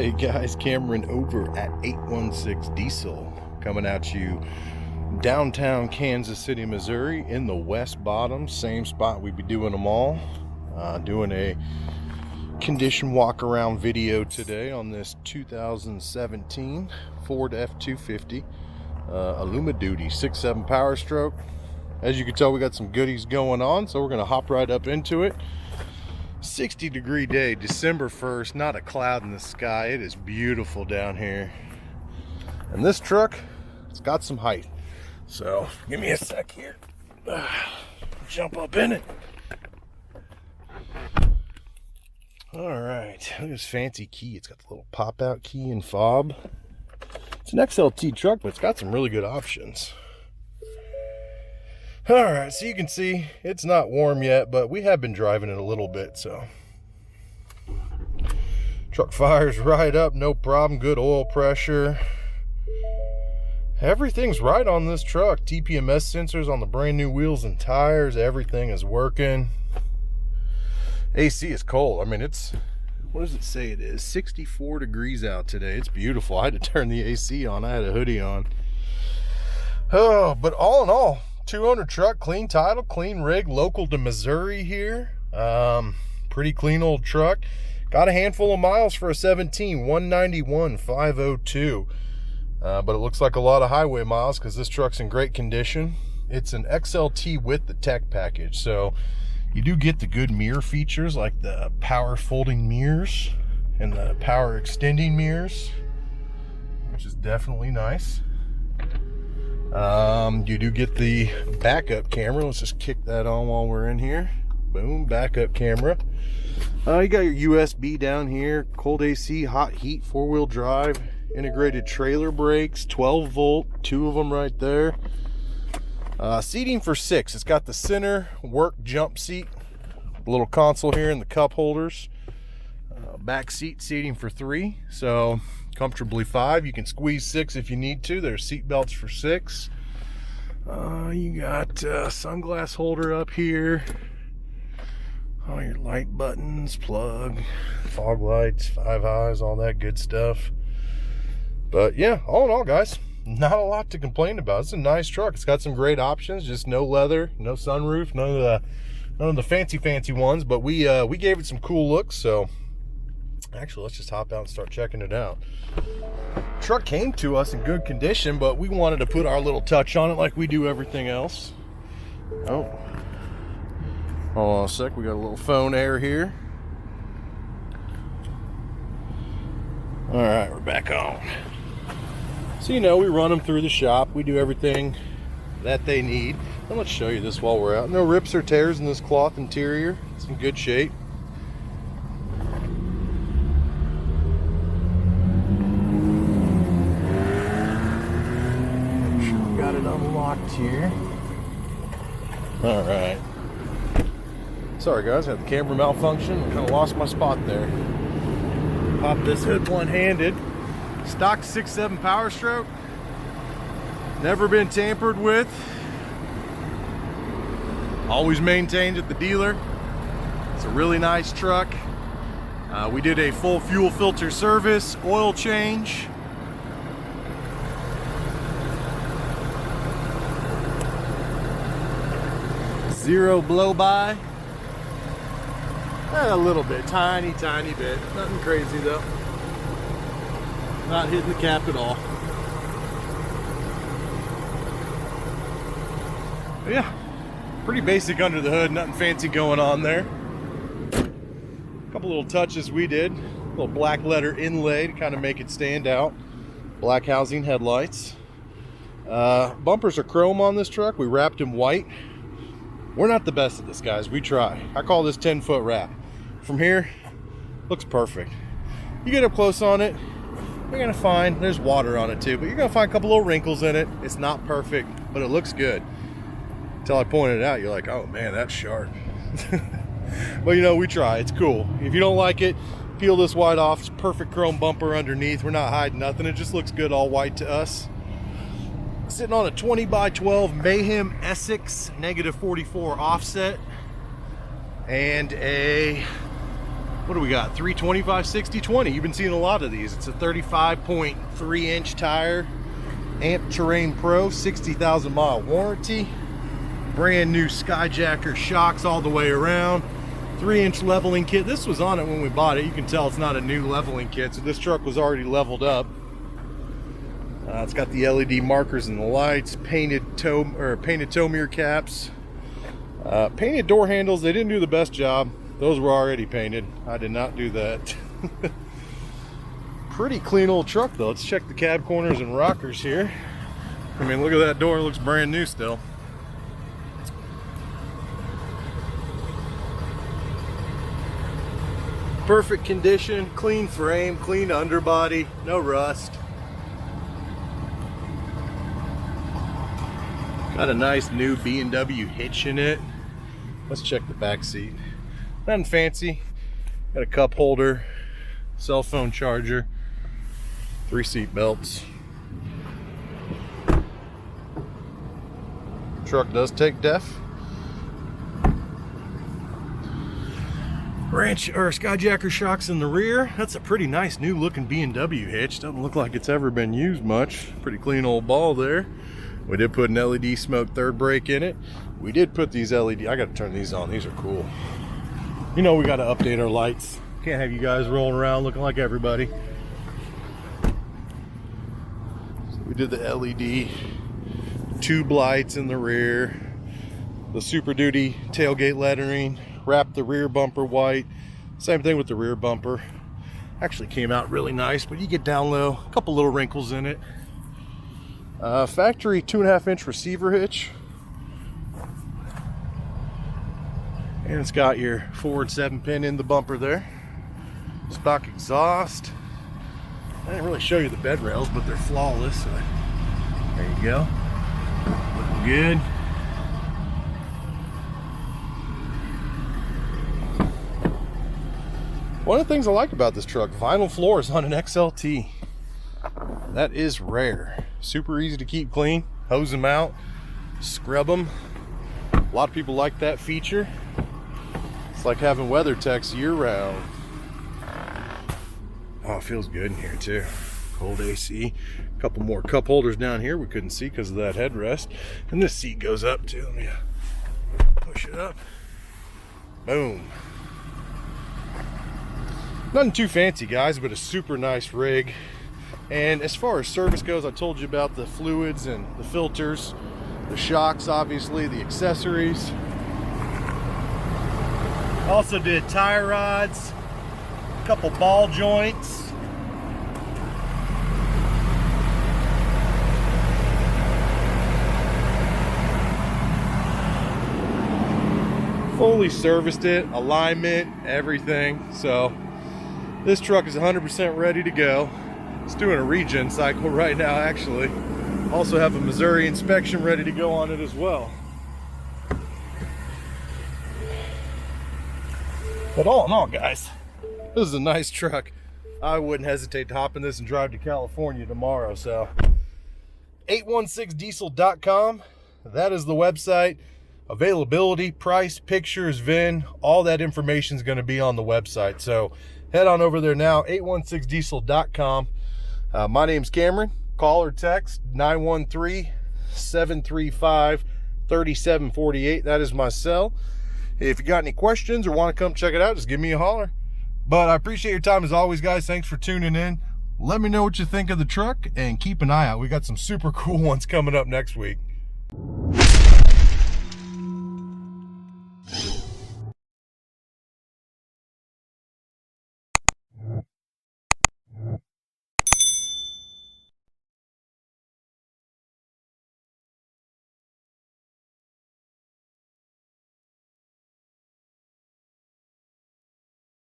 Hey guys, Cameron over at 816 Diesel coming at you downtown Kansas City, Missouri in the West Bottom, same spot we be doing them all. Doing a condition walk around video today on this 2017 Ford F-250 Aluma Duty 6.7 Power Stroke. As you can tell, we got some goodies going on, so we're going to hop right up into it. 60-degree day, December 1st, not a cloud in the sky. It is beautiful down here. And this truck, it's got some height. So give me a sec here. Jump up in it. All right, look at this fancy key. It's got the little pop-out key and fob. It's an XLT truck, but it's got some really good options. All right, so you can see it's not warm yet, but we have been driving it a little bit, so. Truck fires right up, no problem, good oil pressure. Everything's right on this truck. TPMS sensors on the brand new wheels and tires, everything is working. AC is cold. I mean, it's, what does it say it is? 64 degrees out today. It's beautiful. I had to turn the AC on. I had a hoodie on. Oh, but all in all, 200 truck, clean title, clean rig, local to Missouri here. Pretty clean old truck. Got a handful of miles for a 17, 191,502. But it looks like a lot of highway miles because this truck's in great condition. It's an XLT with the tech package, so you do get the good mirror features like the power folding mirrors and the power extending mirrors, which is definitely nice. You do get the backup camera. Let's just kick that on while we're in here. Boom, backup camera. You got your USB down here, cold AC, hot heat, four-wheel drive, integrated trailer brakes, 12 volt, two of them right there. Seating for 6. It's got the center work jump seat, a little console here and the cup holders. Back seat seating for 3, so comfortably 5. You can squeeze 6 if you need to. There's seat belts for 6. You got sunglass holder up here. All your light buttons, plug, fog lights, 5 eyes, all that good stuff. But yeah, all in all, guys, not a lot to complain about. It's a nice truck. It's got some great options. Just no leather, no sunroof, none of the fancy ones. But we gave it some cool looks. So actually, let's just hop out and start checking it out. Truck came to us in good condition, but we wanted to put our little touch on it like we do everything else. Oh, hold on a sec. We got a little phone air here. All right, we're back on. So, you know, we run them through the shop. We do everything that they need. And let's show you this while we're out. No rips or tears in this cloth interior. It's in good shape. Make sure we got it unlocked here. All right. Sorry guys, I had the camera malfunction. I kind of lost my spot there. Pop this hood one-handed. Stock 6.7 Power Stroke. Never been tampered with. Always maintained at the dealer. It's a really nice truck. We did a full fuel filter service, oil change. Zero blow-by. A little bit, tiny bit. Nothing crazy though. Not hitting the cap at all. But yeah, pretty basic under the hood, nothing fancy going on there. A couple little touches we did. A little black letter inlay to kind of make it stand out. Black housing headlights. Bumpers are chrome on this truck. We wrapped them white. We're not the best at this, guys. We try. I call this 10-foot wrap. From here, looks perfect. You get up close on it, you're gonna find there's water on it too, but you're gonna find a couple little wrinkles in it. It's not perfect, but it looks good. Until I pointed it out, you're like, oh man, that's sharp. Well, you know, we try. It's cool. If you don't like it, peel this white off. It's perfect chrome bumper underneath. We're not hiding nothing. It just looks good all white to us. Sitting on a 20x12 Mayhem Essex -44 offset and a what do we got? 325 60 20. You've been seeing a lot of these. It's a 35.3 inch tire, Amp Terrain Pro, 60,000 mile warranty, brand new Skyjacker shocks all the way around, 3-inch leveling kit. This was on it when we bought it. You can tell it's not a new leveling kit, so this truck was already leveled up. It's got the LED markers and the lights, painted tow mirror caps, painted door handles. They didn't do the best job. Those were already painted. I did not do that. Pretty clean old truck though. Let's check the cab corners and rockers here. I mean, look at that door. It looks brand new still. Perfect condition, clean frame, clean underbody, no rust. Got a nice new B&W hitch in it. Let's check the back seat. Nothing fancy. Got a cup holder, cell phone charger, 3 seat belts. Truck does take def. Ranch or Skyjacker shocks in the rear. That's a pretty nice new looking B&W hitch. Doesn't look like it's ever been used much. Pretty clean old ball there. We did put an LED smoke third brake in it. We did put these LED, I gotta turn these on, these are cool. You know we gotta update our lights. Can't have you guys rolling around looking like everybody. So we did the LED tube lights in the rear, the Super Duty tailgate lettering, wrapped the rear bumper white. Same thing with the rear bumper. Actually came out really nice, but you get down low, a couple little wrinkles in it. Factory 2.5-inch receiver hitch. And it's got your forward 7-pin in the bumper there. Stock exhaust. I didn't really show you the bed rails, but they're flawless. So there you go. Looking good. One of the things I like about this truck, vinyl floors on an XLT. That is rare. Super easy to keep clean. Hose them out, scrub them. A lot of people like that feature. It's like having WeatherTechs year round. Oh, it feels good in here too. Cold AC. A couple more cup holders down here we couldn't see because of that headrest. And this seat goes up too. Let me push it up. Boom. Nothing too fancy, guys, but a super nice rig. And as far as service goes, I told you about the fluids and the filters, the shocks, obviously, the accessories. Also did tire rods, a couple ball joints. Fully serviced it, alignment, everything. So this truck is 100% ready to go. It's doing a regen cycle right now, actually. Also have a Missouri inspection ready to go on it as well. But all in all, guys, this is a nice truck. I wouldn't hesitate to hop in this and drive to California tomorrow. So 816diesel.com, that is the website. Availability, price, pictures, VIN, all that information is going to be on the website. So head on over there now, 816diesel.com. My name's Cameron. Call or text 913-735-3748. That is my cell. If you got any questions or want to come check it out, just give me a holler. But I appreciate your time as always, guys. Thanks for tuning in. Let me know what you think of the truck and keep an eye out. We got some super cool ones coming up next week.